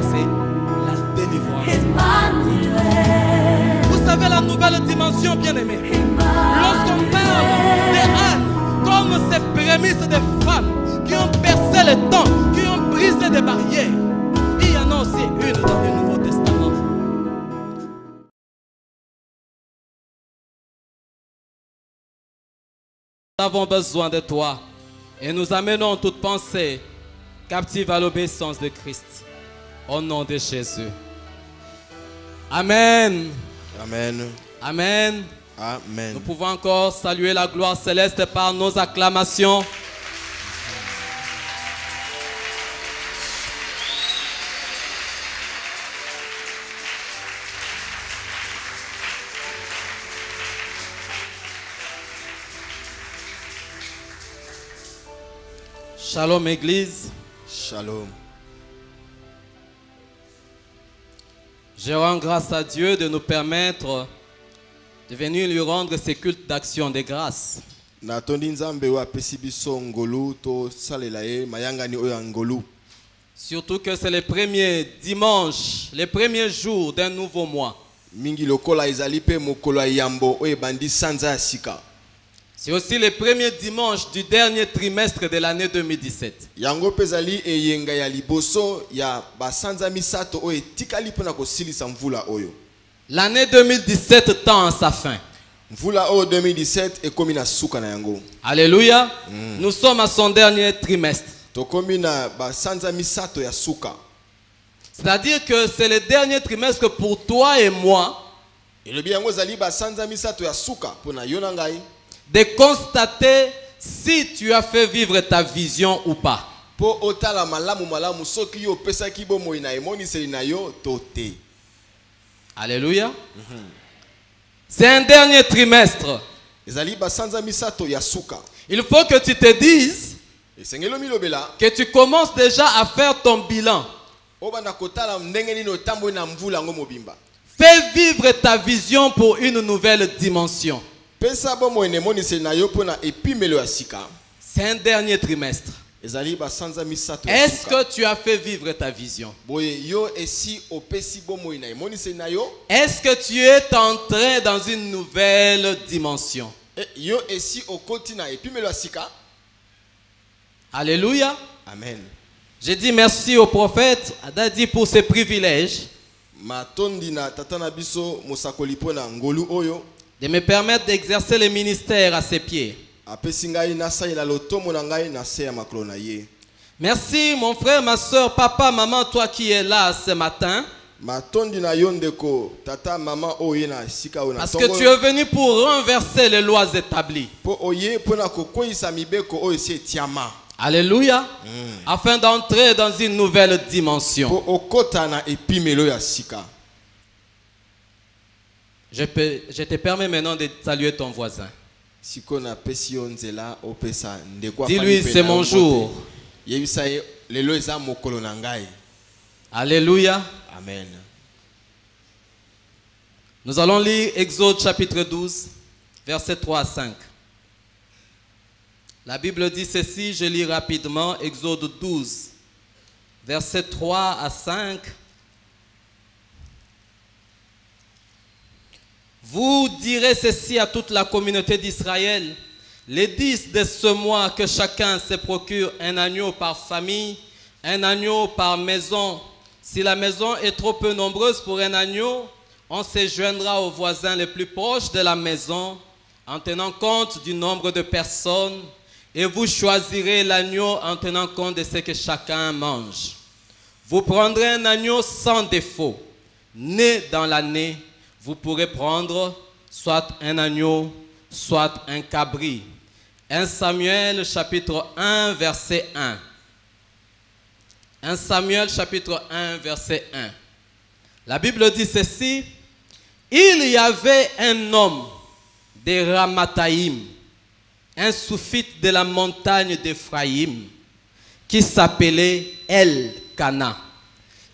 c'est la délivrance. Vous savez la nouvelle dimension, bien-aimée. Lorsqu'on parle des ânes, comme ces prémices des femmes qui ont percé les temps, qui ont brisé des barrières, il y en a aussi une dans le Nouveau Testament. Nous avons besoin de toi et nous amenons toute pensée captive à l'obéissance de Christ. Au nom de Jésus. Amen. Amen. Amen. Amen. Nous pouvons encore saluer la gloire céleste par nos acclamations. Shalom Église. Shalom. Je rends grâce à Dieu de nous permettre de venir lui rendre ces cultes d'action de grâce. Surtout que c'est le premier dimanche, les premiers jours d'un nouveau mois. C'est aussi le premier dimanche du dernier trimestre de l'année 2017. L'année 2017 tend à sa fin. Alléluia. Nous sommes à son dernier trimestre. C'est-à-dire que c'est le dernier trimestre pour toi et moi de constater si tu as fait vivre ta vision ou pas. Alléluia. C'est un dernier trimestre. Il faut que tu te dises que tu commences déjà à faire ton bilan. Fais vivre ta vision pour une nouvelle dimension. C'est un dernier trimestre. Est-ce que tu as fait vivre ta vision? Est-ce que tu es entré dans une nouvelle dimension? Alléluia. Amen. Je dis merci au prophète Adadi pour ses privilèges de me permettre d'exercer le ministère à ses pieds. Merci mon frère, ma soeur, papa, maman, toi qui es là ce matin. Parce que tu es venu pour renverser les lois établies. Alléluia. Afin d'entrer dans une nouvelle dimension. Je te permets maintenant de saluer ton voisin. Dis-lui, c'est mon jour. Alléluia. Amen. Nous allons lire Exode chapitre 12, versets 3 à 5. La Bible dit ceci, je lis rapidement, Exode 12, versets 3 à 5. Vous direz ceci à toute la communauté d'Israël. Les 10 de ce mois, que chacun se procure un agneau par famille, un agneau par maison. Si la maison est trop peu nombreuse pour un agneau, on se joindra aux voisins les plus proches de la maison en tenant compte du nombre de personnes et vous choisirez l'agneau en tenant compte de ce que chacun mange. Vous prendrez un agneau sans défaut, né dans l'année. Vous pourrez prendre soit un agneau, soit un cabri. 1 Samuel chapitre 1 verset 1. 1 Samuel chapitre 1 verset 1. La Bible dit ceci. Il y avait un homme de Ramathaïm, un soufite de la montagne d'Éphraïm, qui s'appelait El-Kana.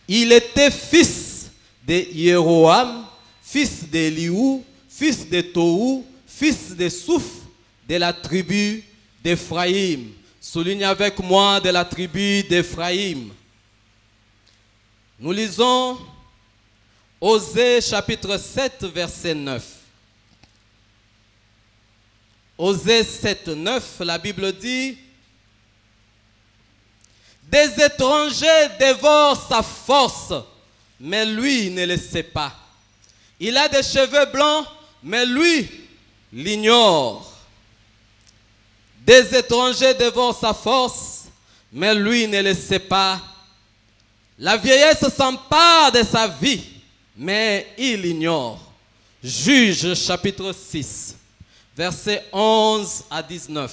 Il était fils de Jéroham, fils d'Eliou, fils de Tohu, fils de Souf, de la tribu d'Éphraïm. Souligne avec moi, de la tribu d'Éphraïm. Nous lisons Osée chapitre 7, verset 9. Osée 7, 9, la Bible dit: des étrangers dévorent sa force, mais lui ne le sait pas. Il a des cheveux blancs, mais lui l'ignore. Des étrangers dévorent sa force, mais lui ne le sait pas. La vieillesse s'empare de sa vie, mais il ignore. Juge chapitre 6, versets 11 à 19.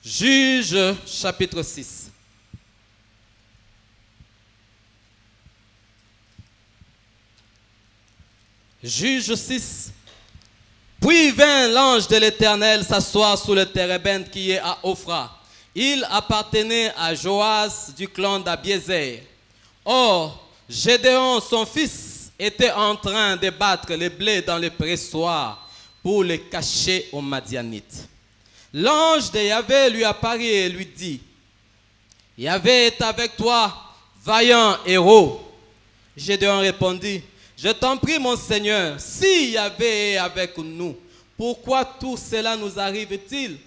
Juge chapitre 6. Juge 6. Puis vint l'ange de l'Éternel s'asseoir sous le térébinthe qui est à Ophra. Il appartenait à Joas du clan d'Abiézer. Or, Gédéon, son fils, était en train de battre le blé dans le pressoir pour le cacher aux Madianites. L'ange de Yahvé lui apparut et lui dit: Yahvé est avec toi, vaillant héros. Gédéon répondit: je t'en prie, mon Seigneur, si Yahvé est avec nous, pourquoi tout cela nous arrive-t-il?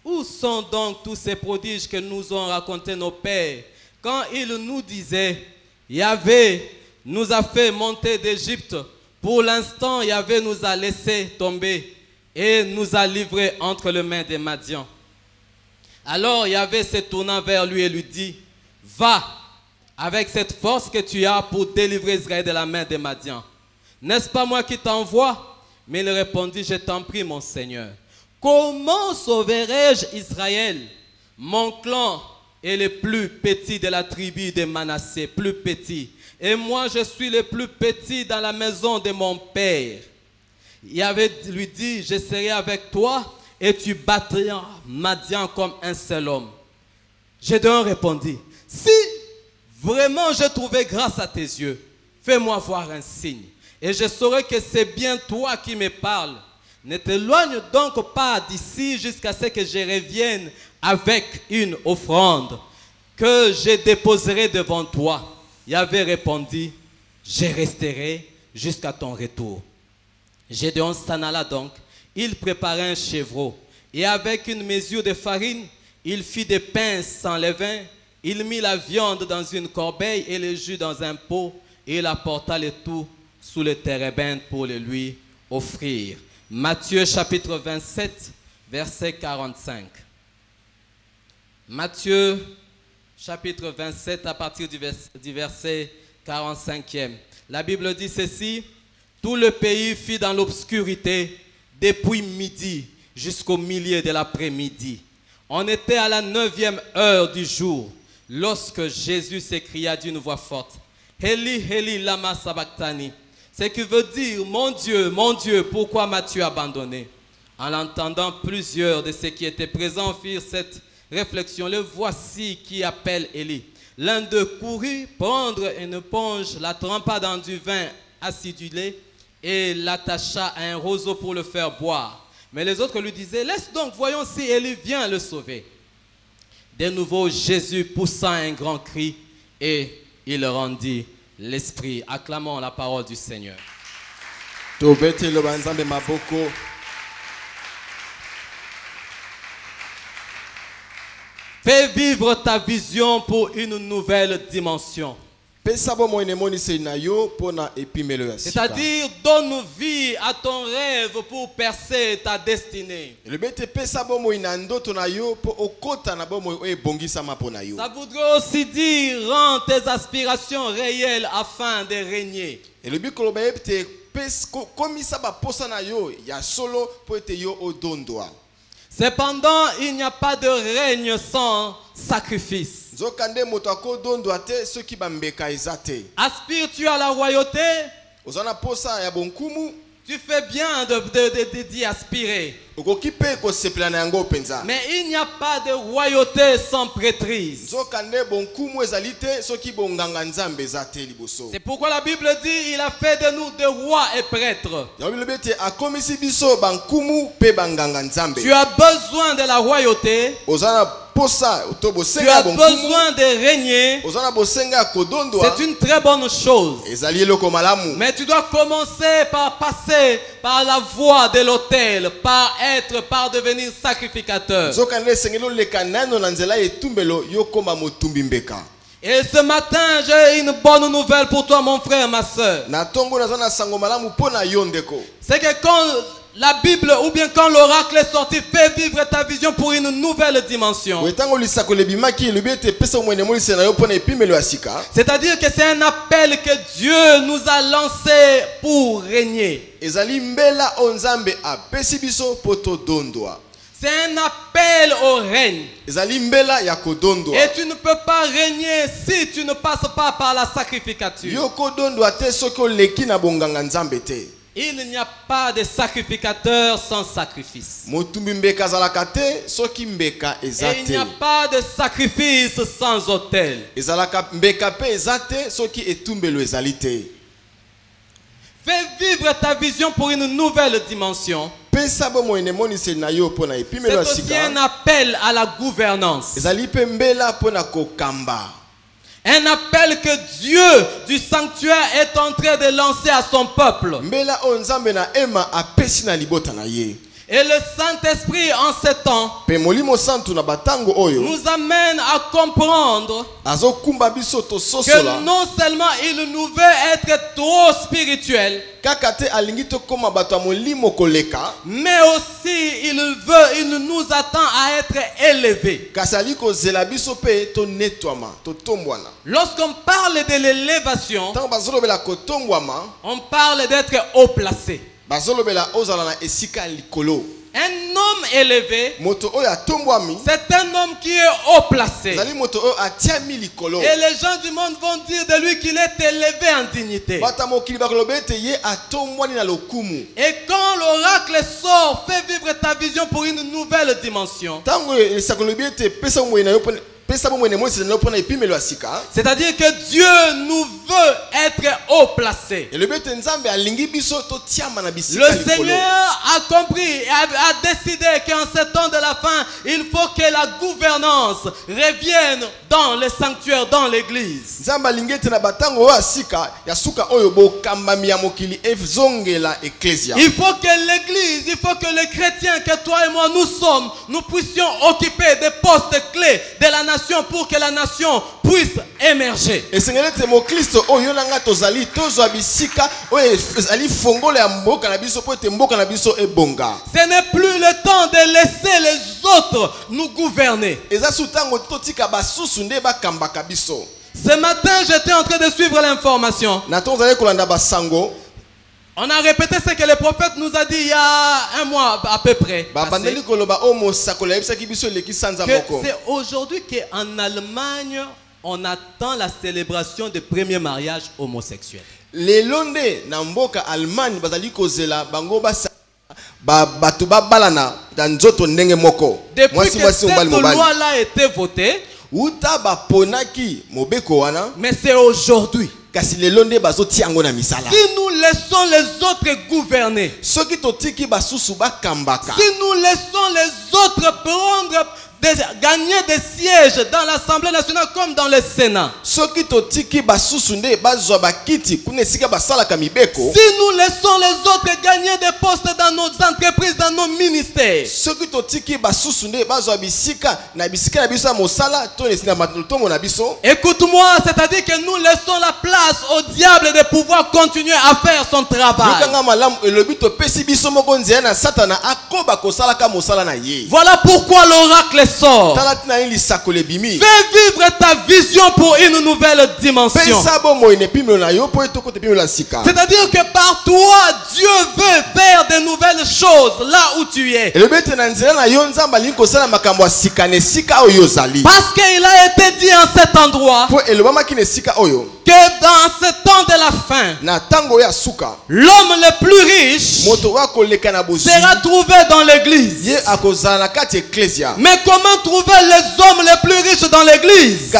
Où sont donc tous ces prodiges que nous ont racontés nos pères, quand ils nous disaient: Yahvé nous a fait monter d'Égypte. Pour l'instant, Yahvé nous a laissé tomber et nous a livrés entre les mains des Madians. Alors Yahvé se tourna vers lui et lui dit: va avec cette force que tu as pour délivrer Israël de la main des Madians. N'est-ce pas moi qui t'envoie? Mais il répondit: je t'en prie, mon Seigneur. Comment sauverai-je Israël? Mon clan est le plus petit de la tribu de Manassé, plus petit. Et moi, je suis le plus petit dans la maison de mon père. Yahvé lui dit: je serai avec toi et tu battras Madian comme un seul homme. Gédéon répondit: si vraiment je trouvais grâce à tes yeux, fais-moi voir un signe, et je saurai que c'est bien toi qui me parles. Ne t'éloigne donc pas d'ici jusqu'à ce que je revienne avec une offrande que je déposerai devant toi. Yahvé répondit: je resterai jusqu'à ton retour. Gédéon s'en alla donc. Il prépara un chevreau, et avec une mesure de farine, il fit des pains sans levain. Il mit la viande dans une corbeille et le jus dans un pot, et il apporta le tout sous le térébinthe pour le lui offrir. Matthieu chapitre 27, verset 45. Matthieu chapitre 27 à partir du verset 45e. La Bible dit ceci: tout le pays fut dans l'obscurité depuis midi jusqu'au milieu de l'après-midi. On était à la 9e heure du jour lorsque Jésus s'écria d'une voix forte: Eli, Eli, lama sabachthani. Ce qui veut dire: mon Dieu, pourquoi m'as-tu abandonné? En l'entendant, plusieurs de ceux qui étaient présents firent cette réflexion: le voici qui appelle Élie. L'un d'eux courut prendre une éponge, la trempa dans du vin acidulé et l'attacha à un roseau pour le faire boire. Mais les autres lui disaient: laisse donc, voyons si Élie vient le sauver. De nouveau, Jésus poussa un grand cri et il rendit l'esprit. Acclamons la parole du Seigneur. Fais vivre ta vision pour une nouvelle dimension. C'est-à-dire, donne vie à ton rêve pour percer ta destinée. Ça voudrait aussi dire: rends tes aspirations réelles afin de régner. Cependant, il n'y a pas de règne sans sacrifice. Aspires-tu à la royauté? Tu fais bien d'y aspirer. Mais il n'y a pas de royauté sans prêtrise. C'est pourquoi la Bible dit: il a fait de nous des rois et prêtres. Tu as besoin de la royauté Tu as besoin de régner. C'est une très bonne chose. Mais tu dois commencer par passer par la voie de l'autel, par devenir sacrificateur. Et ce matin, j'ai une bonne nouvelle pour toi, mon frère, ma soeur. C'est que quand la Bible ou bien quand l'oracle est sorti, fait vivre ta vision pour une nouvelle dimension. C'est-à-dire que c'est un appel que Dieu nous a lancé pour régner. C'est un appel au règne. Et tu ne peux pas régner si tu ne passes pas par la sacrificature. Il n'y a pas de sacrificateur sans sacrifice. Et il n'y a pas de sacrifice sans autel. Fais vivre ta vision pour une nouvelle dimension. C'est aussi un appel à la gouvernance. Un appel que Dieu du sanctuaire est en train de lancer à son peuple. Et le Saint-Esprit en ces temps nous amène à comprendre que non seulement il nous veut être trop spirituel, mais aussi il nous attend à être élevés. Lorsqu'on parle de l'élévation, on parle d'être haut placé. Un homme élevé, c'est un homme qui est haut placé. Et les gens du monde vont dire de lui qu'il est élevé en dignité. Et quand l'oracle sort, fais vivre ta vision pour une nouvelle dimension. C'est-à-dire que Dieu nous veut être haut placé. Le Seigneur a compris et a décidé qu'en ce temps de la fin, il faut que la gouvernance revienne dans le sanctuaire, dans l'église. Il faut que l'église, il faut que les chrétiens, que toi et moi nous sommes, nous puissions occuper des postes clés de la nation pour que la nation puisse émerger. Ce n'est plus le temps de laisser les autres nous gouverner. Ce matin, j'étais en train de suivre l'information. On a répété ce que le prophète nous a dit il y a un mois à peu près. C'est aujourd'hui qu'en Allemagne, on attend la célébration du premier mariage homosexuel. Depuis que cette loi-là a été votée, mais c'est aujourd'hui. Si nous laissons les autres gouverner, si nous laissons les autres prendre gagner des sièges dans l'Assemblée nationale comme dans le Sénat, si nous laissons les autres gagner des postes dans nos entreprises, dans nos ministères, écoute-moi, c'est-à-dire que nous laissons la place au diable de pouvoir continuer à faire son travail. Voilà pourquoi l'oracle sort. Fais vivre ta vision pour une nouvelle dimension. C'est-à-dire que par toi, Dieu veut faire de nouvelles choses là où tu es. Parce qu'il a été dit en cet endroit que dans ce temps de la fin, l'homme le plus riche sera trouvé dans l'église. Mais comment trouver les hommes les plus riches dans l'église?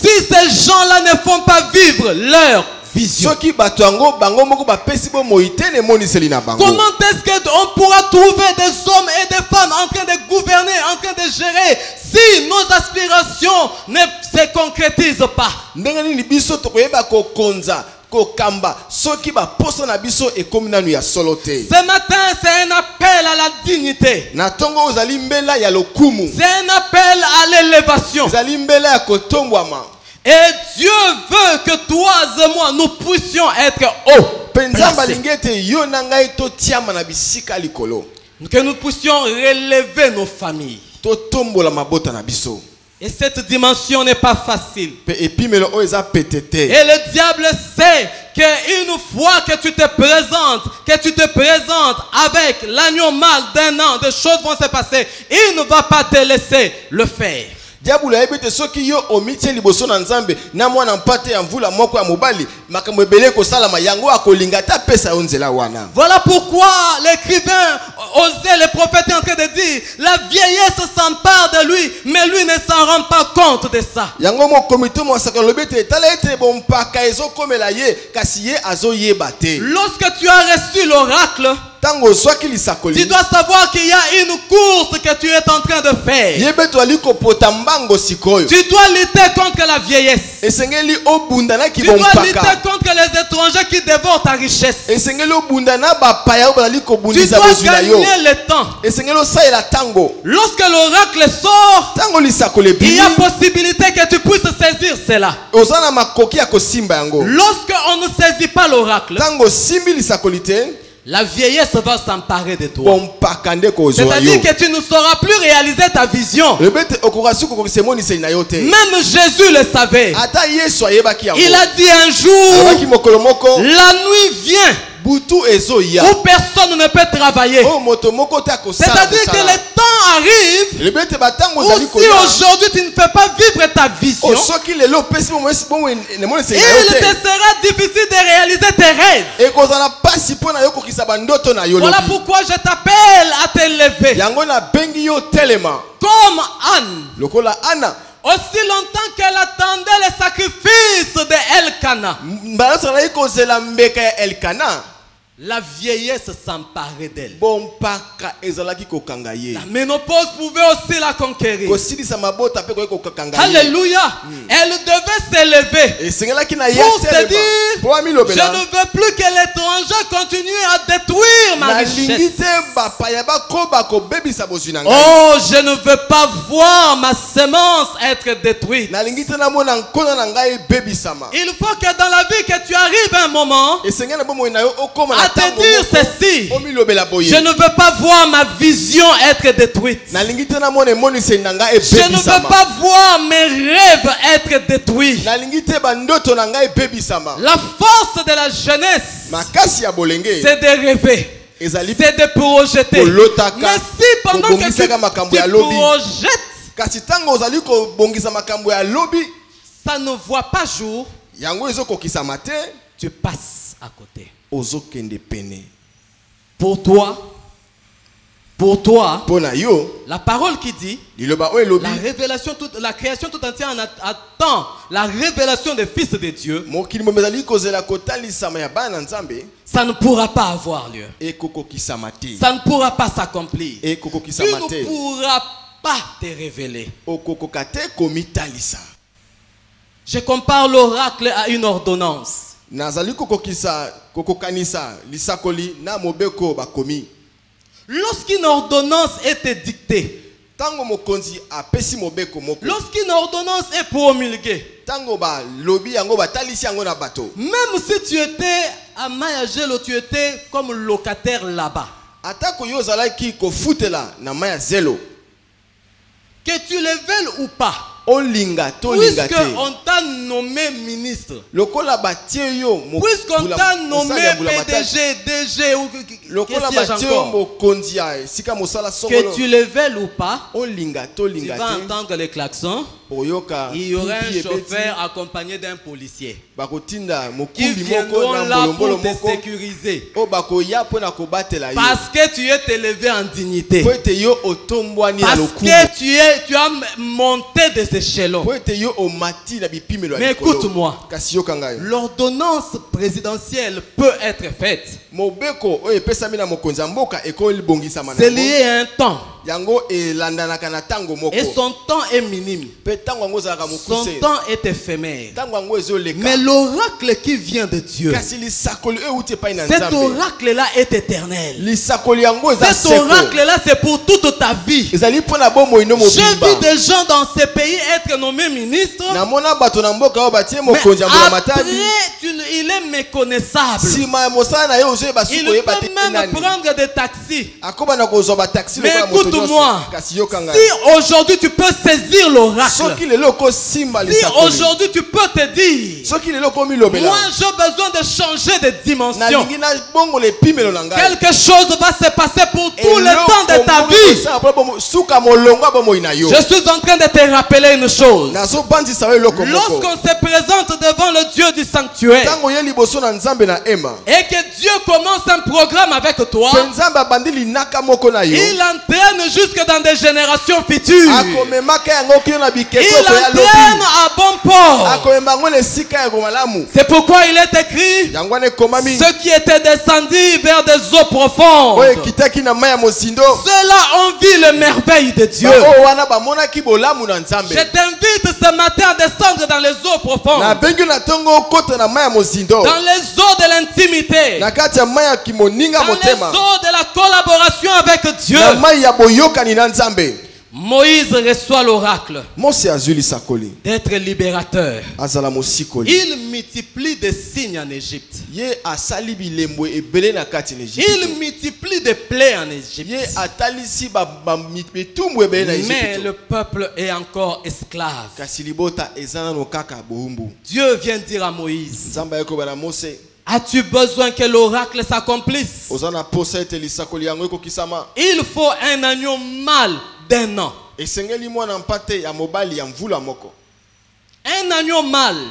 Si ces gens-là ne font pas vivre leur vision. Soki bato yango bango moko bapesi bo moite ne moniseli na bango. Comment est-ce qu'on pourra trouver des hommes et des femmes en train de gouverner, en train de gérer, si nos aspirations ne se concrétisent pas? Ndenge nini biso tokoyeba kokonza kokamba soki baposo na biso ekomi nanu ya solo te. Ce matin, c'est un appel à la dignité. Na tongo ozali mbela ya lokumu. C'est un appel à l'élévation. Ozali mbela ya kotombwama. Et Dieu veut que toi et moi, nous puissions être hauts. Penza balingete yo na ngai to tiama na bisika likolo. Que nous puissions relever nos familles. To tombola mabota na biso. Et cette dimension n'est pas facile. Et le diable sait qu'une fois que tu te présentes avec l'agneau mâle d'un an, des choses vont se passer. Il ne va pas te laisser le faire. Diabolo ebite soki yo omitie liboso na nzambe na mwana mpate ya mvula moko ya mobali makambo ebele ko salama yango akolinga ta pesa yo nzela wana. Voilà pourquoi l'écrivain Osée, le prophète est en train de dire la vieillesse s'empare de lui mais lui ne s'en rend pas compte de ça. Yango mo komito mo sakalo bete tala ete bon paka ezo komela ye kasi ye azo yeba te. Lorsque tu as reçu l'oracle, tu dois savoir qu'il y a une course que tu es en train de faire. Tu dois lutter contre la vieillesse. Tu dois lutter contre les étrangers qui dévorent ta richesse. Tu dois gagner le temps. Lorsque l'oracle sort, il y a possibilité que tu puisses saisir cela. Lorsque on ne saisit pas l'oracle, la vieillesse va s'emparer de toi. C'est-à-dire que tu ne sauras plus réaliser ta vision. Même Jésus le savait. Il a dit un jour, la nuit vient où personne ne peut travailler. C'est-à-dire que le temps arrive où si aujourd'hui tu ne peux pas vivre ta vision, il te sera difficile de réaliser tes rêves. Voilà pourquoi je t'appelle à t'élever comme Anne. Aussi longtemps qu'elle attendait le sacrifice de Elkana, la vieillesse s'emparait d'elle. La ménopause pouvait aussi la conquérir. Alléluia. Elle devait s'élever pour se dire, je ne veux plus que l'étranger continue à détruire ma richesse. Oh, je ne veux pas voir ma semence être détruite. Il faut que dans la vie que tu arrives à un moment à te dire ceci, je ne veux pas voir ma vision être détruite. Je ne veux pas voir mes rêves être détruits. La force de la jeunesse, c'est de rêver, c'est de projeter. Mais si pendant que tu projettes, ça ne voit pas jour, tu passes à côté. Pour toi, la parole qui dit, la révélation, la création tout entière attend la révélation des fils de Dieu. Ça ne pourra pas avoir lieu. Ça ne pourra pas s'accomplir. Tu ne pourras pas te révéler. Je compare l'oracle à une ordonnance. Lorsqu'une ordonnance était dictée, lorsqu'une ordonnance est promulguée, même si tu étais à Mayagelo, tu étais comme locataire là-bas, que tu le veuilles ou pas, puisque on t'a nommé ministre, puisqu'on t'a nommé PDG, DG ou que tu le veuilles ou pas, tu vas entendre les klaxons. Il y aura un chauffeur accompagné d'un policier qui viendront là pour te sécuriser, parce que tu es élevé en dignité, parce que tu as monté de les échelons. po ete yo omati na bipimelo ya Mais likolo. écoute-moi. Kasi yoka ngai. L'ordonnance présidentielle peut être faite. Mobeko oyo epesami na mokonzi ya mboka ekoli bongisama na C'est yango. lié à un temps. Yango elandanaka na tango moko. Et son temps est minime. Pe tango yango ezalaka Son mokuse. temps est éphémère. Tango yango ezoleka. Mais l'oracle qui vient de Dieu, Kasi lisakoli oyo euti epai na cet Nzambe. oracle-là est éternel. Lisakoli yango eza Cet seko. oracle-là, c'est pour toute ta vie. Ezali mpona bomoi no J'ai mobimba. vu des gens dans ces pays être nommés ministres. Namona bato na mboka oyo batie Mais mokonzi ya mbula après, matadi. il est méconnaissable. Sima ya mosala na ye ozoyeba Il suki oyeba te peut même nani. prendre des taxis. Akoba na kozwa bataxi Mais lokola moto écoute-moi, nyonso. Kasi yoka ngai. si aujourd'hui tu peux saisir l'oracle, Soki lelo okosimba si lisakoli. aujourd'hui tu peux te dire, Soki lelo okomilobela. moi j'ai besoin de changer de dimension. Nalingi na bongo le pimelo na ngai. Quelque chose va se passer pour tout le temps de ta vie. Suka molongo bomoi na yo. Je suis en train de te rappeler une chose. Nazo bandisa we loko moko. Lorsqu'on se présente devant le Dieu du sanctuaire Tango ye liboso na Nzambe na ema. et que Dieu commence un programme avec toi, Pe Nzambe abandi linaka moko na yo. il entraîne jusque dans des générations futures. Akomemaka yango kino na bikeko Il to ya entraîne lobi. à bon port. Akomemba ngo le sika ya komalamu. C'est pourquoi il est écrit, Yango ne komami. ceux qui étaient descendus vers des eaux profondes, Oye kitaki na maya mosindo. ceux-là ont vu les merveilles de Dieu. O wana bamona ki bolamu na Nzambe. Je t'invite ce matin à descendre dans les eaux profondes, Na bengi na tongo kota na maya mosindo. dans les eaux de l'intimité, Na kati ya maya kimoninga dans les motema. eaux de la collaboration avec Dieu. Na maya ya boyokani na Nzambe. Moïse reçoit l'oracle Mose azuli sakoli. d'être libérateur. Azala mosikoli. Il multiplie des signes en Égypte. Ye asali bilembo ebele na kati na Il Egypte. multiplie des plaies en Ye Égypte. atalisi mitumbu ebele na Mais Egypte. le peuple est encore esclave. Kasi libota ezana no kaka boumbu. Dieu vient dire à Moïse, Nzamba yeko bana Mose. as-tu besoin que l'oracle s'accomplisse? Ozana posa ete lisakoli yango ekokisama. Il faut un agneau mâle d'un an. Esengeli mwana mpate ya mobali ya mvula moko. Un agneau mâle,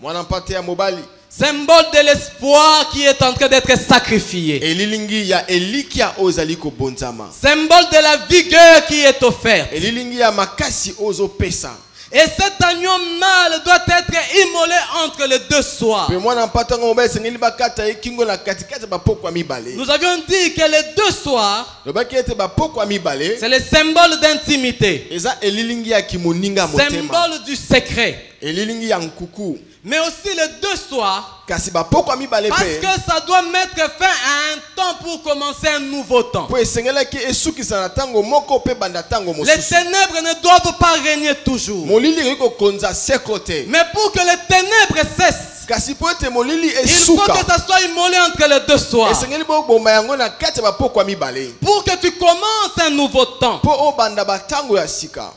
Mwana mpate ya mobali. symbole de l'espoir qui est en train d'être sacrifié. Elilingi ya elikia ozali ko bonzama. Symbole de la vigueur qui est offerte. Elilingi ya makasi ozo pesa. Et cet agneau mâle doit être immolé entre les deux soirs. Pe mwana mpate ngo mobali esengeli bakata ekingo na katikati bapokwa mibale. Nous avions dit que les deux soirs, Lobaki ete bapokwa mibale. c'est le symbole d'intimité, Eza elilingi ya kimoninga motema. symbole du secret. Elilingi ya nkuku. Mais aussi les deux soirs, Kasi bapokwa mibale parce pe. que ça doit mettre fin à un temps pour commencer un nouveau temps. Po esengelaki esukisa na tango moko pe banda tango Les mosusu. ténèbres ne doivent pas régner toujours. Molili eko konza sekote. Mais pour que les ténèbres cessent, Kasi po ete molili il faut esuka. que ça soit immolé entre les deux soirs. Esengeli bo bomba yango na kati ya bapokwa mibale. Pour que tu commences un nouveau temps. Po obanda batango ya sika.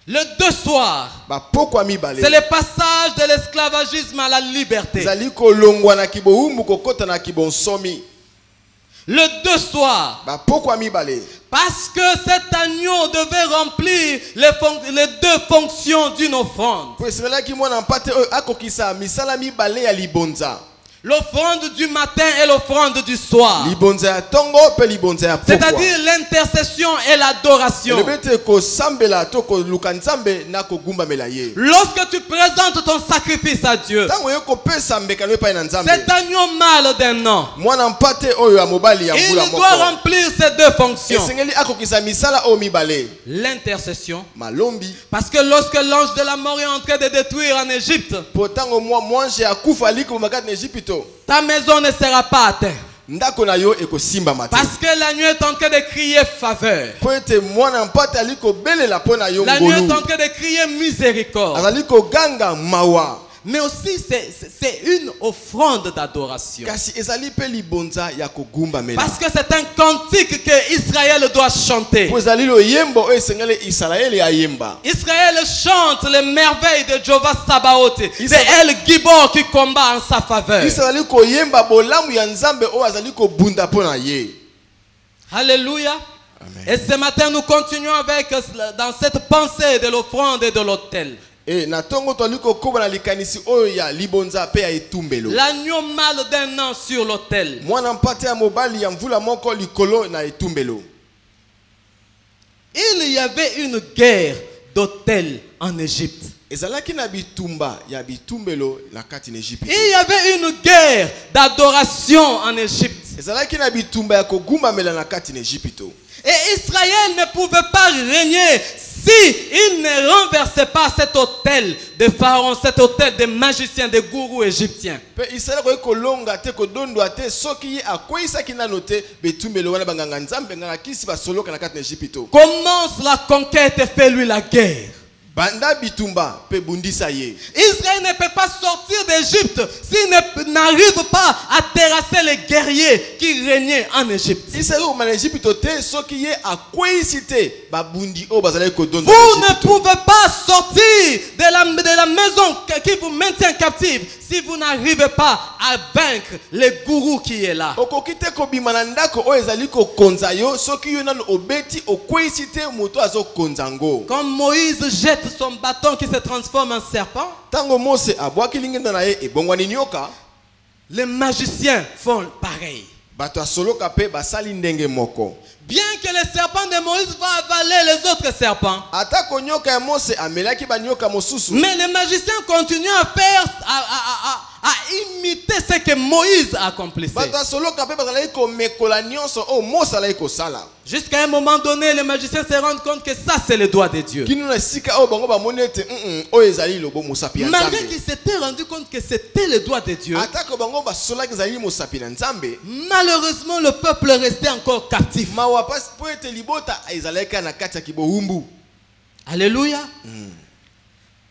Le deux soirs, Bapokwa mibale. c'est le passage de l'esclavagisme à la liberté. Zali kolongwa na kiboumbu kokota na kibonsomi. Le deux soirs, Bapokwa mibale. parce que cet agneau devait remplir les deux fonctions d'une offrande. Po esengelaki mwana mpate oyo akokisa misala mibale ya libonza. L'offrande du matin et l'offrande du soir. Libonza ya tongo pe libonza ya pokwa. C'est-à-dire l'intercession et l'adoration. Elebete kosambela to koluka Nzambe na kogumbamela ye. Lorsque tu présentes ton sacrifice à Dieu, Tango yo kopesa mbekano epai na Nzambe. cet agneau mâle d'un an, Mwana mpate oyo ya mobali ya il mbula moko. doit remplir ces deux fonctions. Esengeli akokisa misala oyo mibale. L'intercession. Malombi. Parce que lorsque l'ange de la mort est en train de détruire en Égypte, Po tango mwange akufa aliko makati na Egypte. ta maison ne sera pas atteinte. Ndako na yo ekosimba mate. Parce que l'agneau est en train de crier faveur. Po ete mwana mpate aliko belela po na yo L'agneau est ngolu. en train de crier miséricorde. Azali koganga mawa. Mais aussi c'est une offrande d'adoration. Kasi ezali pe libonza ya kogumbamela. Parce que c'est un cantique que Israël doit chanter. Po ezali lo yembo oyo esengeli Israeli ayemba. Israël chante les merveilles de Jehovah Sabaoth. C'est Israël- El Gibor qui combat en sa faveur. Israeli koyemba bolamu ya Nzambe oyo azali kobunda po na ye. Alléluia. Amen. Et ce matin, nous continuons avec dans cette pensée de l'offrande et de l'autel. E na tongo toli kokoba na likanisi oyo ya libonza pe ya etumbelo. L'agneau mâle d'un an sur l'autel. Mwana mpate ya mobali ya mvula moko likolo na etumbelo. Il y avait une guerre d'autels en Égypte. ezalaki na bitumba ya bitumbelo na kati na Égypte. Il y avait une guerre d'adoration en Égypte. ezalaki na bitumba ya kogumbamela na kati na Égypte. Et Israël ne pouvait pas régner si il ne renversait pas cet autel de pharaon, cet autel des magiciens, des gourous égyptiens. Pe Israël ko kolonga te ko dondo te soki ye akoisaki nano te bitumbelo wana banganga nzambe ngana kisi basoloka na kati na Égypte. Commence la conquête et fait-lui la guerre. Banda bitumba pe bundisa ye. Israël ne peut pas sortir d'Égypte s'il n'arrive pas à terrasser les guerriers qui régnaient en Égypte. Israël ko mana Égypte te soki ye akoisi te babundi o bazali ko dondo. Vous ne pouvez pas sortir de la maison qui vous maintient captive si vous n'arrivez pas à vaincre les gourous qui est là. Okokite ko bimana ndako o ezali ko konza yo soki yo nano obeti okoisi te moto azo konzango. Comme Moïse jette son bâton qui se transforme en serpent, Tango Mose abwaki lingenda na ye ebongwani nyoka, les magiciens font pareil. bato asoloka pe basali ndenge moko. Bien que le serpent de Moïse va avaler les autres serpents, Atako nyoka ya Mose amelaki ba nyoka mosusu. mais les magiciens continuent à faire, à imiter ce que Moïse accomplissait. Bato asoloka pe bazali ko mekola nyonso o Mose alaki ko sala. Jusqu'à un moment donné, les magiciens se rendent compte que ça c'est le doigt de Dieu. Kinu na sika o bango ba monete o ezali lobo mosapi ya Malgré Nzambe. qu'ils s'étaient rendus compte que c'était le doigt de Dieu, Atako bango ba solaki ezali mosapi na Nzambe. malheureusement le peuple restait encore captif. Mawa pas po ete libota ezalaka na kati ya kibohumbu. Alléluia.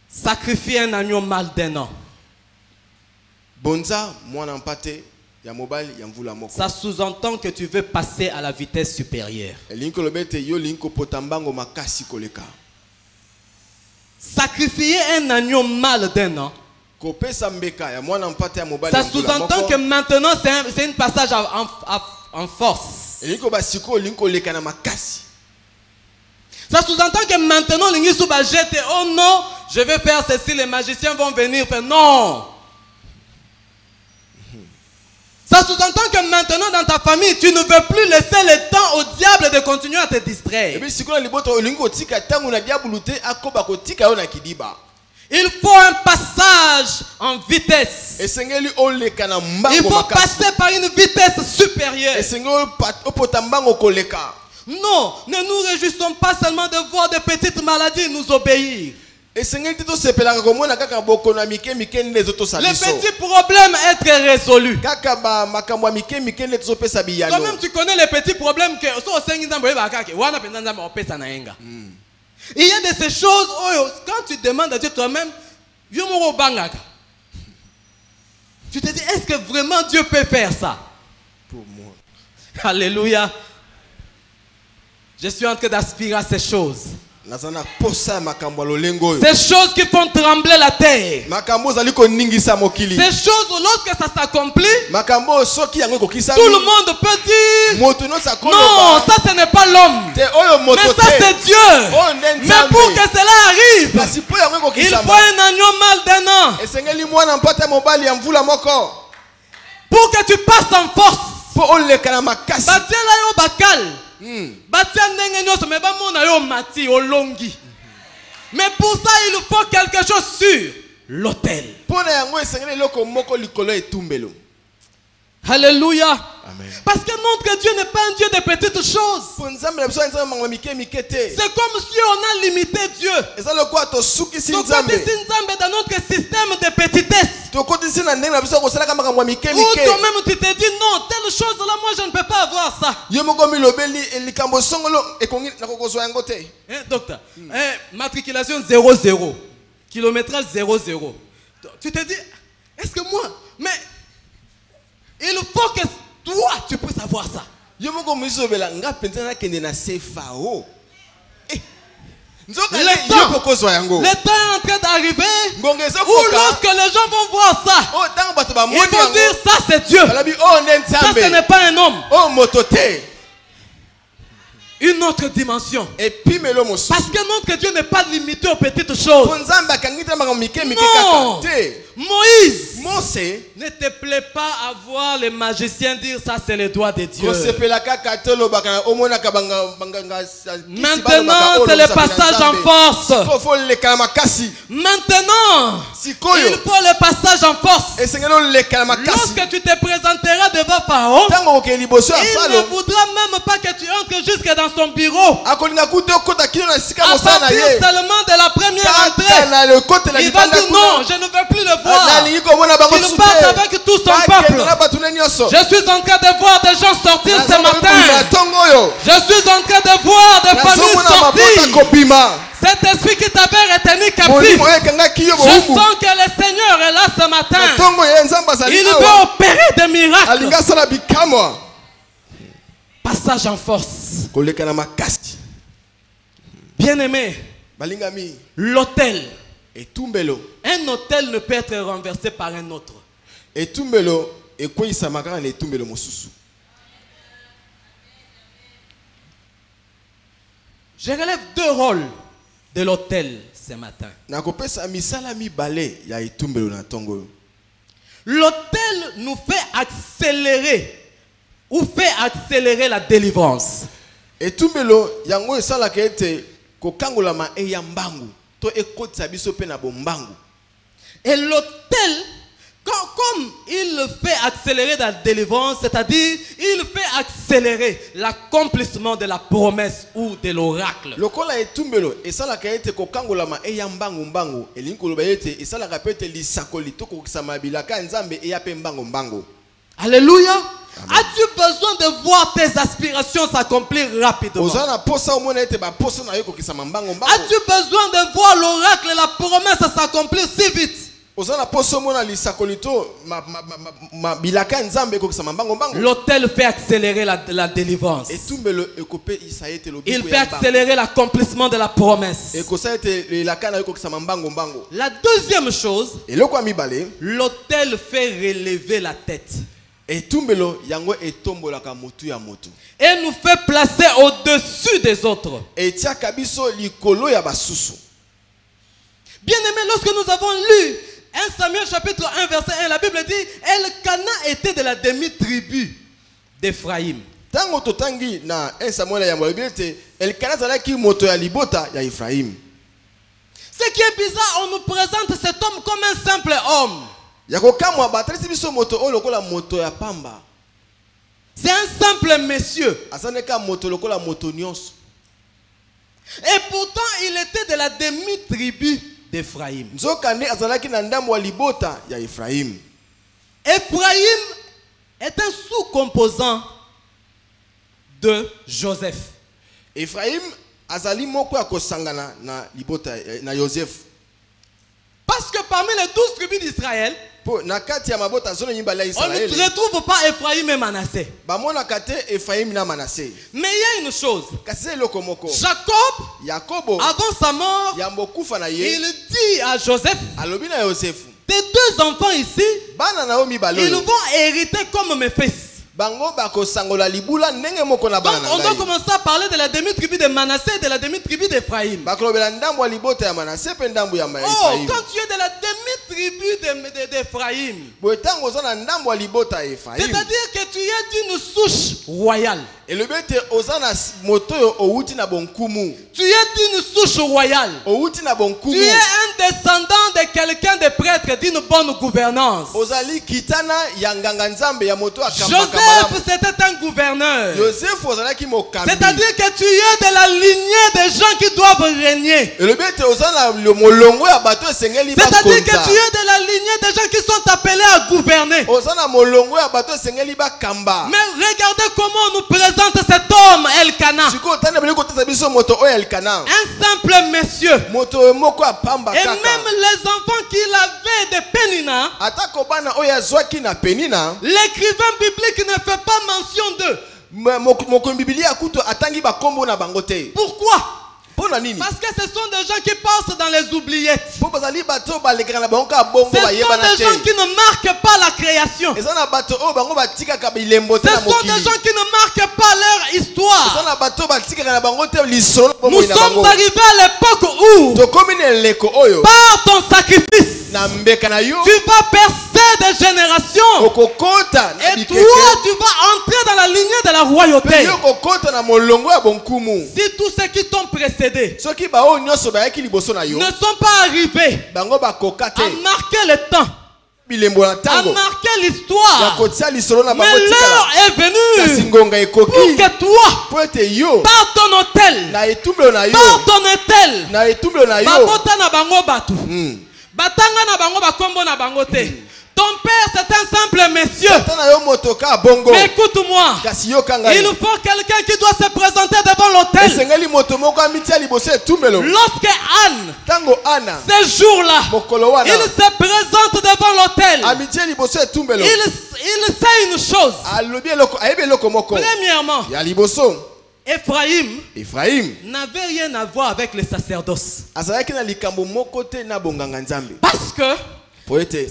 Sacrifier un agneau mâle d'un an. Bonza mwana mpate ya mobali ya mvula moko. Ça sous-entend que tu veux passer à la vitesse supérieure. Linko lobete yo linko potambango makasi koleka. Sacrifier un agneau mâle d'un an. Kopesa mbeka ya mwana mpate ya mobali Ça ya mvula moko. sous-entend que maintenant c'est un passage en force. Linko basiko linko leka na makasi. Ça sous-entend que maintenant l'ingisu va jeter. Oh non, je vais faire ceci, les magiciens vont venir faire. Non. Ça sous-entend que maintenant dans ta famille, tu ne veux plus laisser le temps au diable de continuer à te distraire. Ebi sikola liboto linko tika tangu na diabulu te akoba ko tika yo na kidiba. Il faut un passage en vitesse. Esengeli oleka na mbango Il faut makasi. passer par une vitesse supérieure. Esengeli opotambango koleka. Non, ne nous réjouissons pas seulement de voir des petites maladies nous obéir. Esengeli tito sepelaka komona kaka bokona mike mike ndezo to Les sabiso. petits problèmes être résolus. Kaka ba makambo ya mike mike ndezo pesa biyano. Toi-même tu connais les petits problèmes que il y a de ces choses quand tu demandes à Dieu toi-même, tu te dis est-ce que vraiment Dieu peut faire ça? Pour moi. Alléluia. Je suis en train d'aspirer à ces choses. Nazana posa makambo lolengo. Ces choses qui font trembler la terre. Makambo zali ko ningisa mokili. Ces choses, lorsque ça s'accomplit, Makambo soki yango kokisa. tout le monde peut dire non, ça ce n'est pas l'homme. Mais ça c'est Dieu. Mais pour que cela arrive, il faut un agneau mâle d'un an. Esengeli mwana mpata mobali ya mvula moko. Pour que tu passes en force. Po oleka na makasi. Batiela yo bakal. Batia ndenge nyoso me ba mona yo mati olongi. Mais pour ça il faut quelque chose sur l'autel. Pona yango esengeli loko moko likolo etumbelo. Alléluia. Amen. Parce que notre Dieu n'est pas un Dieu de petites choses. C'est comme si on a limité Dieu. Donc, dans notre système de petitesse, ou toi-même tu te dis non, telle chose là, moi je ne peux pas avoir ça. Docteur, matriculation 00, kilométrage 00. Tu te dis, est-ce que moi, mais il faut que toi tu puisses avoir ça. Le temps est en train d'arriver où lorsque les gens vont voir ça, ils vont dire ça c'est Dieu. Ça ce n'est pas un homme. Une autre dimension. Parce que notre Dieu n'est pas limité aux petites choses. Non. Moïse, Mose ne te plaît pas à voir les magiciens dire ça c'est le doigt de Dieu. Maintenant c'est le passage en force. Maintenant il faut le passage en force. Lorsque tu te présenteras devant Pharaon, il ne voudra même pas que tu entres jusque dans son bureau. À partir seulement de la première entrée, il va dire non, je ne veux plus le voir. Il part avec tout son peuple. Je suis en train de voir des gens sortir ce matin. Je suis en train de voir des familles sortir. Cet esprit qui t'avait retenu captif, je sens que le Seigneur est là ce matin. Il veut opérer des miracles. Passage en force. Bien-aimé, l'autel. Un autel ne peut être renversé par un autre. Je relève deux rôles de l'autel ce matin. L'autel nous fait accélérer la délivrance. Et l'autel, comme il fait accélérer la délivrance, c'est-à-dire il fait accélérer l'accomplissement de la promesse ou de l'oracle. Alléluia. As-tu besoin de voir tes aspirations s'accomplir rapidement? As-tu besoin de voir l'oracle et la promesse s'accomplir si vite? L'autel fait accélérer la délivrance. Il fait accélérer l'accomplissement de la promesse. La deuxième chose, l'autel fait relever la tête. Et nous fait placer au-dessus des autres. Bien aimé, lorsque nous avons lu 1 Samuel chapitre 1 verset 1, la Bible dit Elkana était de la demi-tribu d'Ephraïm. Ce qui est bizarre, on nous présente cet homme comme un simple homme. C'est un simple monsieur. Et pourtant, il était de la demi-tribu d'Ephraïm. Ephraïm est un sous-composant de Joseph. Ephraïm azali moko ya kosangana na libota na Joseph. Parce que parmi les 12 tribus d'Israël, on ne retrouve pas Ephraïm et Manassé. Mais il y a une chose. Jacob, avant sa mort, il dit à Joseph, tes deux enfants ici, ils vont hériter comme mes fils. Donc on doit commencer à parler de la demi-tribu de Manassé et de la demi-tribu d'Ephraïm. Oh, quand tu es de la demi-tribu d'Ephraïm, c'est-à-dire que tu es d'une souche royale. Tu es d'une souche royale. Tu es un descendant de quelqu'un de prêtre, d'une bonne gouvernance. Joseph, c'était un gouverneur. C'est-à-dire que tu es de la lignée des gens qui doivent régner. C'est-à-dire que tu es de la lignée des gens qui sont appelés à gouverner. Mais regardez comment on nous présente cet homme, Elkana. Un simple monsieur. Et même les enfants qu'il avait de Pénina, l'écrivain biblique ne fait pas mention d'eux. Pourquoi? Pona nini? Parce que ce sont des gens qui passent dans les oubliettes. Po bazali bato balekana na bango Ce bongo sont bayeba na des te. gens qui ne marquent pas la création. Ce Ezana bato o bango batika ka bilembo te na sont mokili. des gens qui ne marquent pas leur histoire. Ezana bato batika na bango te lisolo Nous bomo ina sommes bango. arrivés à l'époque où, To komine leko oyo par ton sacrifice, na mbeka na yo tu vas percer des générations. okokota na Et toi, bikeke. tu vas entrer dans la lignée de la royauté. Pe yo kokota na molongo ya bonkumu. Si tous ceux qui t'ont précédé Soki ba o nyoso bayaki liboso na yo ne sont pas arrivés bango bakoka te à marquer le temps, bilembo na à tango marquer ya l'histoire, kotia lisolo na mais bango tikala. l'heure est Kasi venue ngonga pour ekoki que toi, po ete yo par ton hôtel, na etumbelo na yo par ton hôtel, na etumbelo na yo babota na bango batu, Mm. batanga na bango bakombo na bango te. Ton père c'est un simple monsieur. Tata na yo motoka bongo Mais écoute-moi, kasi yo kanga il faut quelqu'un qui doit se présenter devant l'hôtel. esengeli moto moko amitia liboso etumbelo Lorsque Anne, tango ana ce jour-là, mokolo wana il se présente devant l'hôtel, amitia liboso etumbelo il sait une chose. alobi eloko ayebi eloko moko Premièrement, ya liboso Ephraïm Ephraim n'avait rien à voir avec le sacerdoce. azalaki na likambo moko te na bonganga nzambe Parce que po ete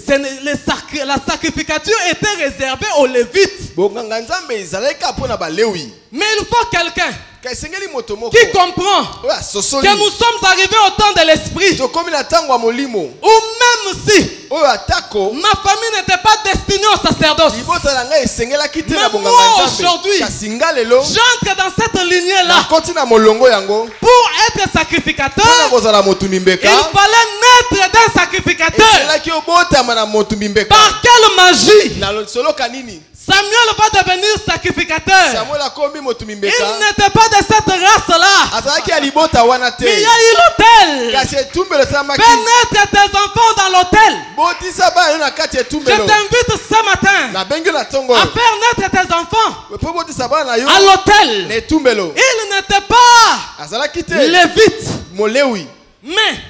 la sacrificature était réservée aux Lévites. bonganga nzambe ezalaki mpo na balewi Mais il faut quelqu'un ka esengeli moto moko qui comprend oyo asosoli que nous sommes arrivés au temps de l'esprit. tokomi na ntango ya molimo Ou même si oyo atako ma famille n'était pas destinée au sacerdoce, libota na ngai esengelaki te na Mais bonganga moi, nzambe aujourd'hui, kasi nga lelo j'entre dans cette lignée-là nakoti na molongo yango pour être sacrificateur. mpona kozala motumbi Il mbeka fallait naître d'un sacrificateur. eselaki obotama na motumbi mbeka Par quelle magie na soloka nini Samuel va devenir sacrificateur? samuel akomi motumbi Il mbeka n'était pas de cette race-là. azalaki ya libota wana te Mais il y a eu l'autel. kasi etumbelo esalamaki Fais naître tes enfants dans l'autel. botisa bana yo na kati ya Je etumbelo t'invite ce matin nabengi na ntongo à faire naître tes enfants mpo botisa bana na yo à l'autel. na etumbelo Il n'était pas azalaki te lévite. molewi Mais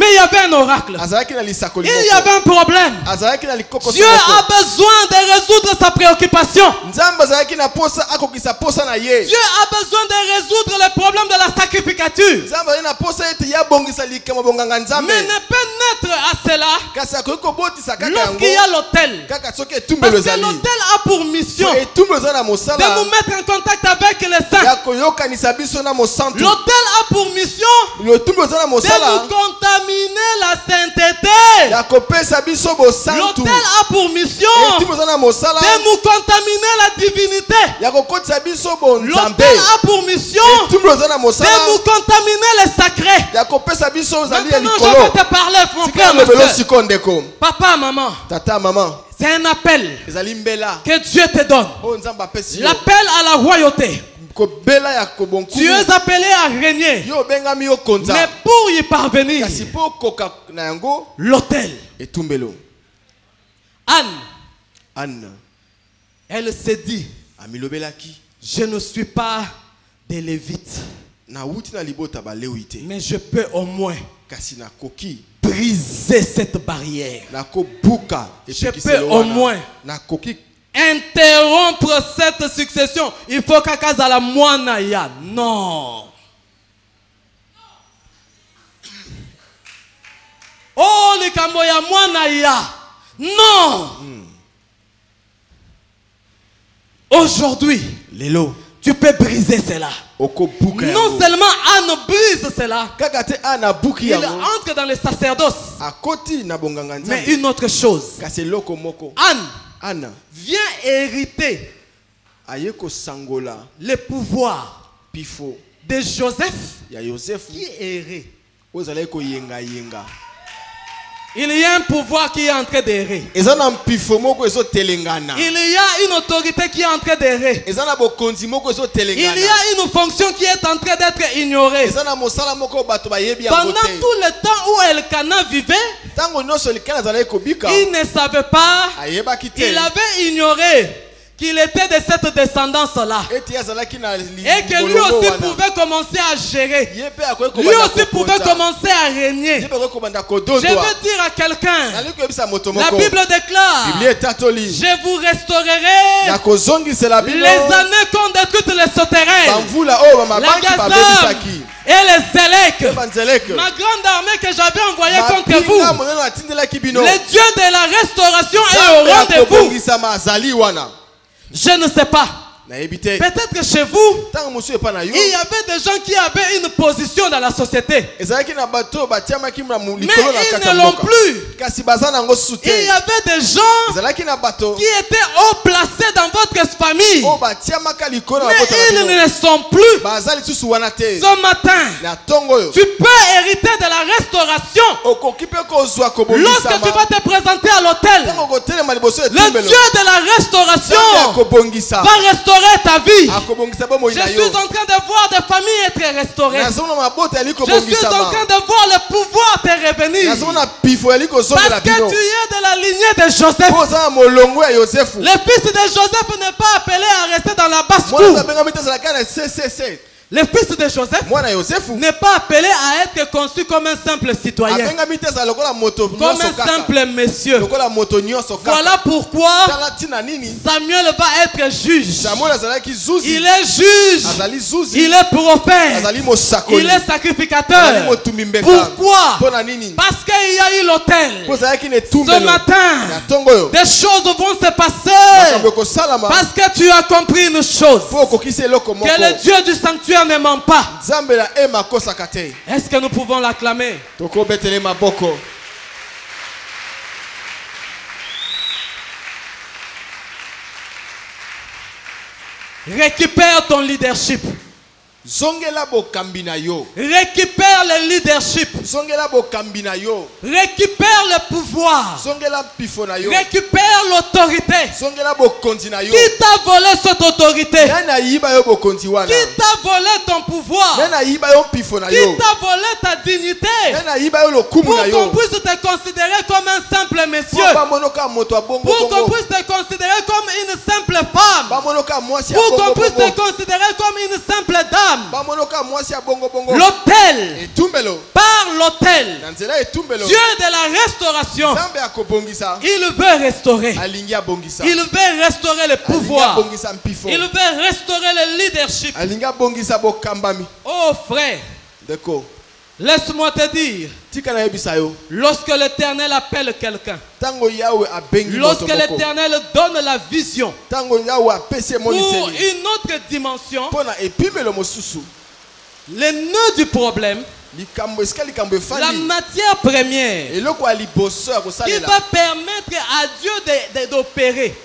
il y avait un oracle. Il Il y avait un problème. Dieu a besoin de résoudre sa préoccupation. Dieu a besoin de résoudre le problème de la sacrificature. Mais ne peut naître à cela lorsqu'il y a l'autel. Parce que l'autel a pour mission de nous mettre en contact avec les saints. L'autel a pour mission de nous contaminer la sainteté. L'autel a pour mission de nous contaminer la divinité. L'autel a pour mission de nous contaminer le sacré. Maintenant je vais te parler, mon frère, ma soeur. Papa, maman, c'est un appel que Dieu te donne. L'appel à la royauté. Tu es appelé à régner. Mais pour y parvenir, l'autel. Anne, elle s'est dit, je ne suis pas des Lévites, mais je peux au moins briser cette barrière. Je peux au moins interrompre cette succession. Il faut qu'Akazala Mwanaya. Non. Oh, les Kamboya Mwanaya. Non. Aujourd'hui, tu peux briser cela. Non seulement Anne brise cela, il entre dans le sacerdoce. Mais une autre chose, Anne vient hériter le pouvoir de Joseph qui est erré. Il y a un pouvoir qui est en train d'errer. Il y a une autorité qui est en train d'errer. Il y a une fonction qui est en train d'être ignorée. Pendant tout le temps où Elkana vivait, il ne savait pas, il avait ignoré qu'il était de cette descendance-là. Et que lui aussi pouvait commencer à gérer. Lui aussi pouvait commencer à régner. Je veux dire à quelqu'un, la Bible déclare, je vous restaurerai les années qu'ont détruites les sauterelles, la gazelle et les zélèques, ma grande armée que j'avais envoyée contre vous. Le Dieu de la restauration est au rendez-vous. Je ne sais pas. Peut-être que chez vous, il y avait des gens qui avaient une position dans la société. Mais ils ne l'ont plus. Il y avait des gens qui étaient haut placés dans votre famille. Mais ils ne le sont plus. Ce matin, tu peux hériter de la restauration. Lorsque tu vas te présenter à l'autel, le Dieu de la restauration va restaurer ta vie. Je suis en train de voir des familles être restaurées. Je suis en train de voir le pouvoir te revenir. Parce que tu es de la lignée de Joseph. Le fils de Joseph n'est pas appelé à rester dans la basse-cour. Le fils de Joseph n'est pas appelé à être conçu comme un simple citoyen, comme un simple monsieur. Voilà pourquoi Samuel va être juge. Il est juge, il est prophète, il est sacrificateur. Pourquoi? Parce qu'il y a eu l'autel. Ce matin, des choses vont se passer parce que tu as compris une chose, que le Dieu du sanctuaire ne ment pas. Est-ce que nous pouvons l'acclamer? Récupère ton leadership. Récupère le leadership. Récupère le pouvoir. Récupère l'autorité. Qui t'a volé cette autorité? Qui t'a volé ton pouvoir? Qui t'a volé ta dignité? Pour qu'on puisse te considérer comme un simple monsieur. Pour qu'on puisse te considérer comme une simple femme. Pour qu'on puisse te considérer comme une simple dame. L'autel, par l'autel, Dieu de la restauration, il veut restaurer. Il veut restaurer le pouvoir. Il veut restaurer le leadership. Oh frère, laisse-moi te dire, lorsque l'Éternel appelle quelqu'un, lorsque l'Éternel donne la vision pour une autre dimension, le nœud du problème, la matière première qui va permettre à Dieu d'opérer.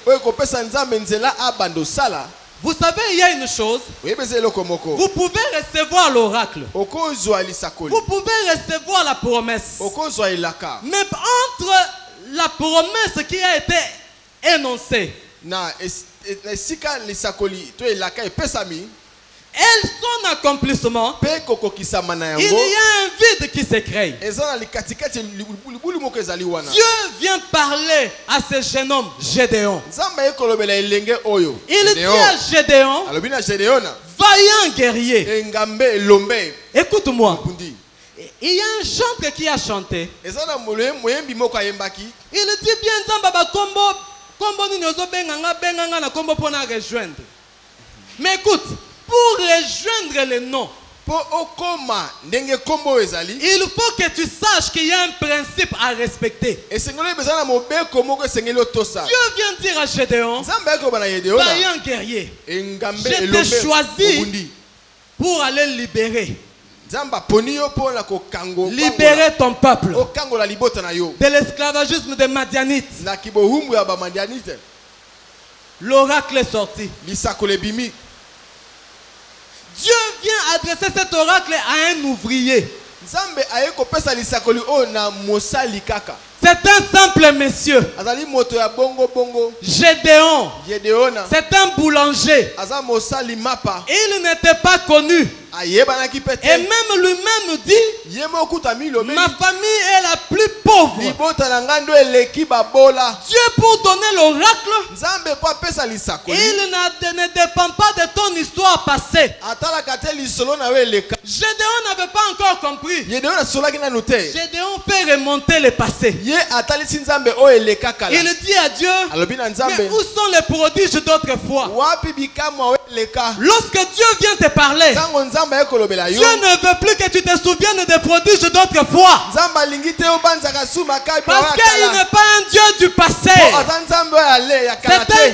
Vous savez, il y a une chose. Vous pouvez recevoir l'oracle. Vous pouvez recevoir la promesse. Mais entre la promesse qui a été énoncée et son accomplissement, il y a un vide qui se crée. Dieu vient parler à ce jeune homme Gédéon. Il dit à Gédéon, vaillant guerrier. Écoute-moi. Il y a un chanteur qui a chanté. Il dit bien Zamba kombo ni nozo benga na kombo pona rejoindre. Mais écoute, pour rejoindre le nom, il faut que tu saches qu'il y a un principe à respecter. Dieu vient dire à Gédéon, vaillant guerrier, je t'ai choisi pour aller libérer. Libérer ton peuple de l'esclavagisme des Madianites. L'oracle est sorti. Dieu vient adresser cet oracle à un ouvrier. C'est un simple monsieur. Gédéon. C'est un boulanger. Il n'était pas connu. Et même lui-même dit, Ma famille est la plus pauvre. Dieu, pour donner l'oracle, il ne dépend pas de ton histoire passée. Gédéon n'avait pas encore compris. Gédéon fait remonter le passé. Il dit à Dieu, mais où sont les prodiges d'autrefois? Lorsque Dieu vient te parler, Dieu ne veut plus que tu te souviennes des prodiges d'autrefois. Parce qu'il n'est pas un Dieu du passé. C'est un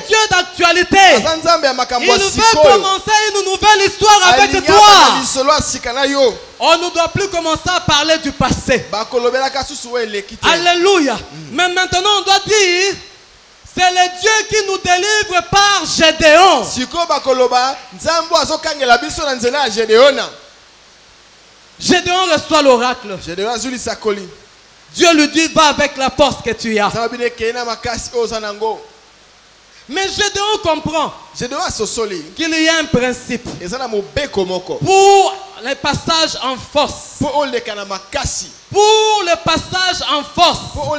Dieu d'actualité. Il veut commencer une nouvelle histoire avec toi. On ne doit plus commencer à parler du passé. Alléluia. Mais maintenant on doit dire, c'est le Dieu qui nous délivre par Gédéon. Gédéon reçoit l'oracle. Dieu lui dit, va avec la force que tu as. Mais Gédéon comprend qu'il y a un principe pour le passage en force. Pour le passage en force. Pour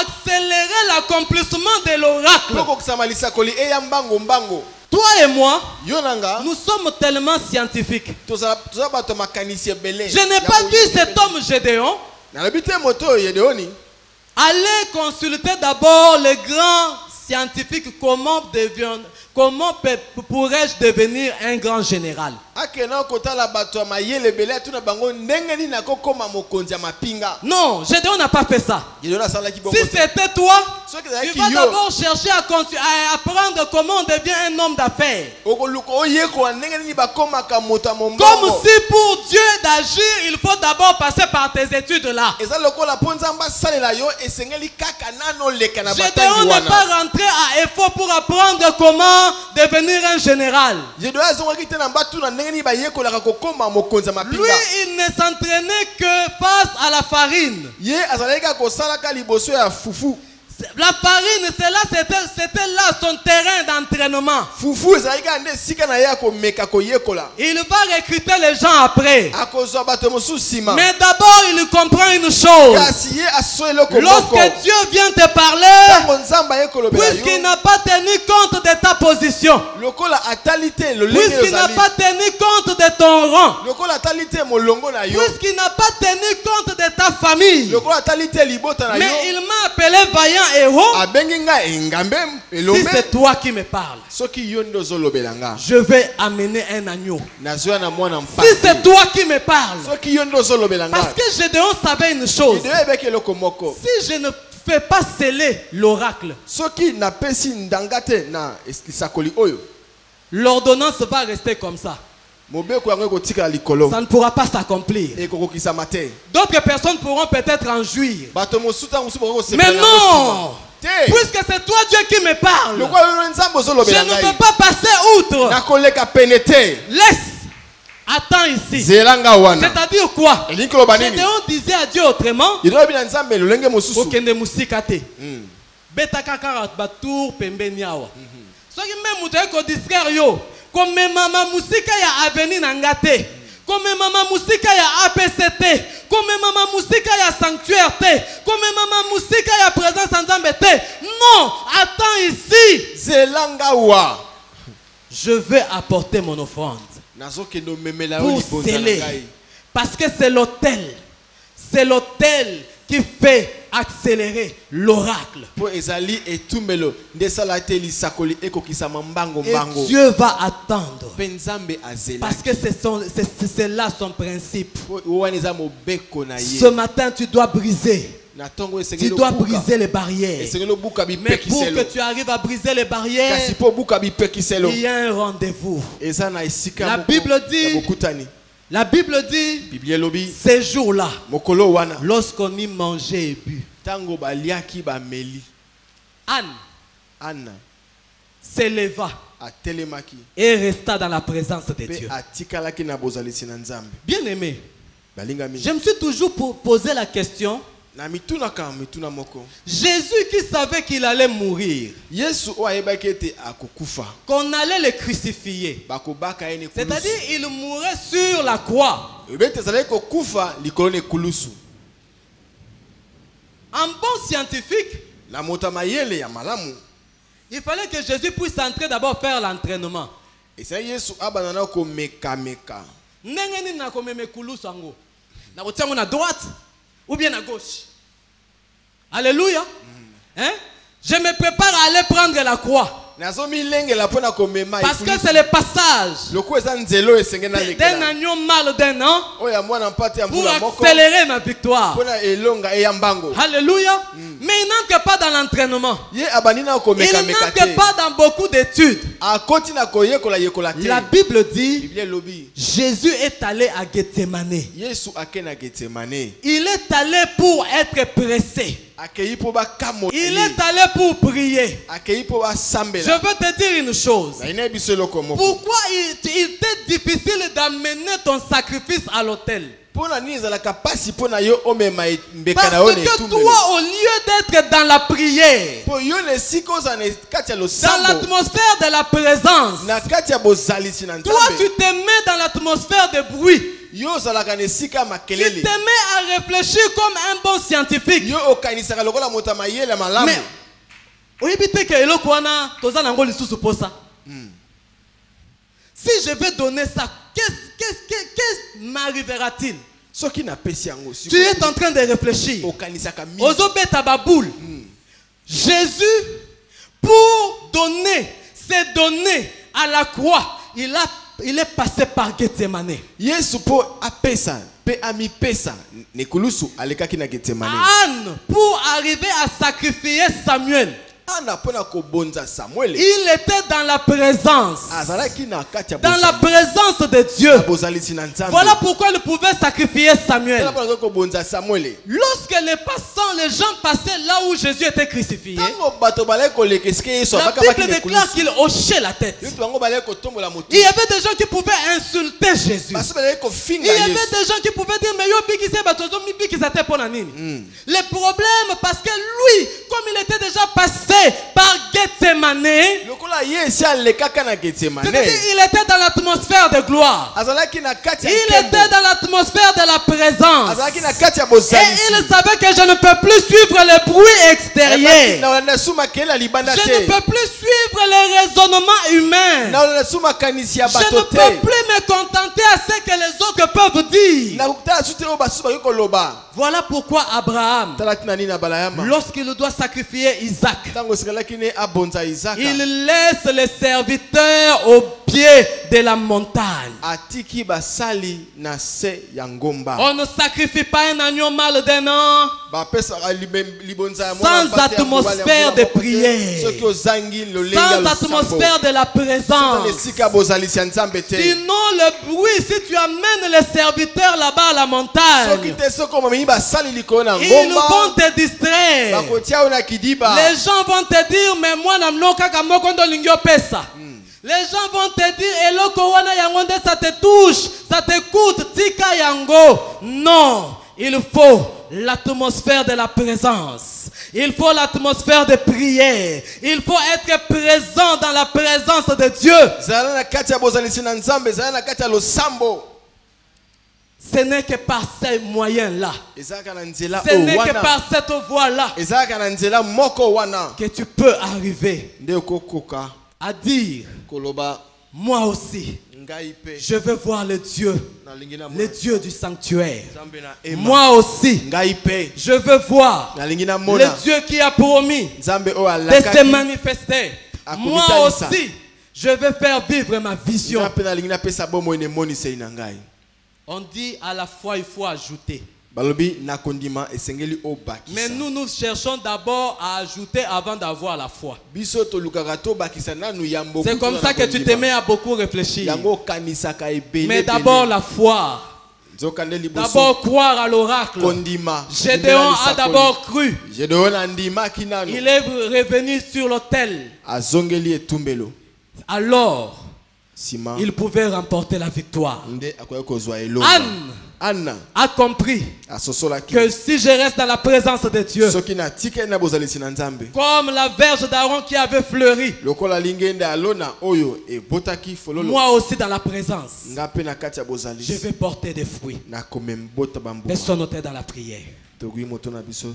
accélérer l'accomplissement de l'oracle. Toi et moi, nous sommes tellement scientifiques. Je n'ai pas vu cet homme Gédéon aller consulter d'abord les grands scientifiques. Comment pourrais-je devenir un grand général? Non, Gédéon n'a pas fait ça. Si c'était toi, tu vas d'abord chercher à apprendre comment on devient un homme d'affaires. Comme si pour Dieu d'agir, il faut d'abord passer par tes études là. Gédéon n'est pas rentré à Effort pour apprendre comment devenir un général. Lui, il ne s'entraînait que face à la farine. La farine, c'était là son terrain d'entraînement. Il va recruter les gens après. Mais d'abord, il comprend une chose. Lorsque Dieu vient te parler, puisqu'il n'a pas tenu compte de ta position, puisqu'il n'a pas tenu compte de ton rang, puisqu'il n'a pas tenu compte de ta famille, mais il m'a appelé vaillant héros. Si c'est toi qui me parles, je vais amener un agneau. Si c'est toi qui me parles, parce que Gédéon savait une chose, si je ne fais pas sceller l'oracle, l'ordonnance va rester comme ça. Ça ne pourra pas s'accomplir. D'autres personnes pourront peut-être en jouir. Mais non! Puisque c'est toi Dieu qui me parle, je ne peux pas passer outre. Laisse. Attends ici. C'est-à-dire quoi? Gédéon disait à Dieu autrement. Okende musikate. Betaka batour pembeni awa. Soki même muté ko distraire yo. Comme mama musika ya avenir nangate. Comme mama musika ya APCT. Comme mama musika ya sanctuaire T. Comme mama musika ya présence en Nzambe T. Non, attends ici. Je vais apporter mon offrande pour sceller. Parce que c'est l'autel. C'est l'autel qui fait accélérer l'oracle. Et Dieu va attendre. Parce que c'est là son principe. Ce matin, tu dois briser. Tu dois briser les barrières. Mais pour que tu arrives à briser les barrières, il y a un rendez-vous. La Bible dit, ces jours-là, lorsqu'on y mangeait et bu, Anne s'éleva et resta dans la présence de Dieu. Bien aimé, je me suis toujours posé la question, Na mituna ka mituna moko. Jésus qui savait qu'il allait mourir, Yesu o ayebaki ete akokufa. qu'on allait le crucifier. Bakobaka ene kulusu. C'est-à-dire il mourrait sur la croix. Ebete zalaki kokufa likolo ne kulusu. En bon scientifique, Na mota mayele ya malamu. il fallait que Jésus puisse entrer d'abord faire l'entraînement. Et ça Yesu abanana ko meka. Ndenge nini na komeme kulusu yango? Na kotia na droite ou bien à gauche? Alléluia. Hein? Je me prépare à aller prendre la croix. Parce que c'est le passage d'un agneau mâle d'un an pour accélérer ma victoire. Alléluia. Mais il n'entre pas dans l'entraînement. Il n'entre pas dans beaucoup d'études. La Bible dit Jésus est allé à Gethsemane. Il est allé pour être pressé. Il est allé pour prier. Je veux te dire une chose. Pourquoi il était difficile d'amener ton sacrifice à l'autel? Parce que toi, au lieu d'être dans la prière, dans l'atmosphère de la présence, toi tu te mets dans l'atmosphère de bruit. Tu te mets à réfléchir comme un bon scientifique. Mais si je vais donner ça, qu'est-ce m'arrivera-t-il? Tu es en train de réfléchir. Jésus, pour se donner à la croix, il est passé par Gethsemane. Anne, pour arriver à sacrifier Samuel, il était dans la présence. Dans la présence de Dieu. Voilà pourquoi il pouvait sacrifier Samuel. Lorsque les gens passaient là où Jésus était crucifié, la Bible déclare qu'il hochait la tête. Il y avait des gens qui pouvaient insulter Jésus. Il y avait des gens qui pouvaient dire mais le problème, parce que lui, comme il était déjà passé par Gethsemane, il était dans l'atmosphère de gloire. Il était dans l'atmosphère de la présence. Et il savait que je ne peux plus suivre le bruit extérieur. Je ne peux plus suivre les raisonnements humains. Je ne peux plus me contenter à ce que les autres peuvent dire. Voilà pourquoi Abraham, lorsqu'il doit sacrifier Isaac, il laisse les serviteurs au pied de la montagne. On ne sacrifie pas un agneau mâle d'un an sans atmosphère de prière, sans atmosphère de la présence. Sinon le bruit, si tu amènes les serviteurs là-bas à la montagne, ils vont te distraire. Les gens vont te dire mais moi les gens vont te dire eloko wana yango nde ça te touche, ça te coûte tika yango. Non, il faut l'atmosphère de la présence. Il faut l'atmosphère de prière. Il faut être présent dans la présence de Dieu. Ce n'est que par ces moyens-là, ce n'est que par cette voie-là que tu peux arriver à dire moi aussi je veux voir le Dieu du sanctuaire. Moi aussi je veux voir le Dieu qui a promis de se manifester. Moi aussi je veux faire vivre ma vision. On dit à la fois il faut ajouter. Mais nous cherchons d'abord à ajouter avant d'avoir la foi. C'est comme ça que tu te mets à beaucoup réfléchir. Mais d'abord la foi. D'abord croire à l'oracle. Gédéon a d'abord cru. Il est revenu sur l'autel. Alors sima il pouvait remporter la victoire. nde akoya kozwa elonga. Anna a compris asosolaki que si je reste dans la présence de Dieu, soki na tika na bozalisi na Nzambe comme la verge d'Aaron qui avait fleuri, lokola lingende alona oyo e botaki fololo moi aussi dans la présence, ngape na kati ya je bozalisi vais porter des fruits. na komembota bambu Laissons-nous dans la prière. togui moto na biso.